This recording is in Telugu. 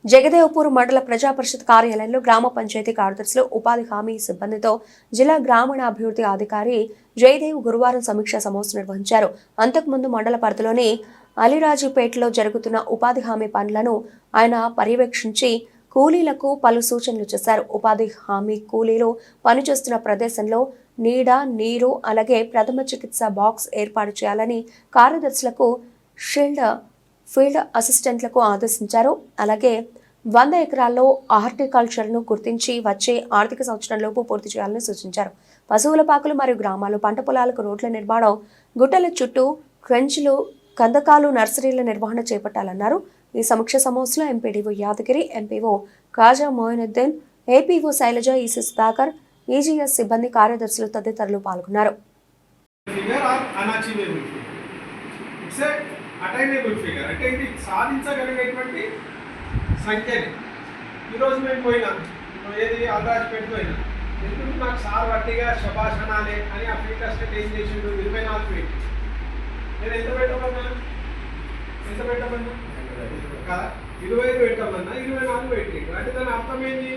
జగదేవ్పూర్ మండల ప్రజా పరిషత్ కార్యాలయంలో గ్రామ పంచాయతీ కార్యదర్శులు ఉపాధి హామీ సిబ్బందితో జిల్లా గ్రామీణాభివృద్ధి అధికారి జయదేవ్ గురువారం సమీక్షా సమావేశం నిర్వహించారు. అంతకుముందు మండల పరిధిలోని అలీరాజుపేటలో జరుగుతున్న ఉపాధి హామీ పనులను ఆయన పర్యవేక్షించి కూలీలకు పలు సూచనలు చేశారు. ఉపాధి హామీ కూలీలు పనిచేస్తున్న ప్రదేశంలో నీడ, నీరు, అలాగే ప్రథమ చికిత్స బాక్స్ ఏర్పాటు చేయాలని కార్యదర్శులకు ఫీల్డ్ అసిస్టెంట్లకు ఆదేశించారు. అలాగే 100 ఎకరాల్లో హార్టికల్చర్ను గుర్తించి వచ్చే ఆర్థిక సంవత్సరంలోపు పూర్తి చేయాలని సూచించారు. పశువుల పాకలు మరియు గ్రామాలు, పంట పొలాలకు రోడ్ల నిర్మాణం, గుట్టల చుట్టూ ట్రెంచ్లు, కందకాలు, నర్సరీల నిర్వహణ చేపట్టాలన్నారు. ఈ సమీక్ష సమావేశంలో MPDO Yadagiri, MPO Kaja Moinuddin, APO Shailaja, EC Sudhakar, EGS సిబ్బంది, కార్యదర్శులు తదితరులు పాల్గొన్నారు. అటైనబుల్ ఫిగర్ అంటే ఇది సాధించగలిగేటువంటి సంఖ్యని. ఈరోజు మేము పోయినాం, ఏది అల్రాజ్పేట పోయినా, ఎందుకు నాకు సార్ వట్టిగా శభాషణాలే అని ఆ ఫీల్డ్ అసిస్టెంట్ ఏం చేసిండు, 24 పెట్టి నేను ఎంత పెట్టమన్నా కదా, 25 పెట్టమన్నా 24 పెట్టి. అంటే దాని అర్థం ఏంటి?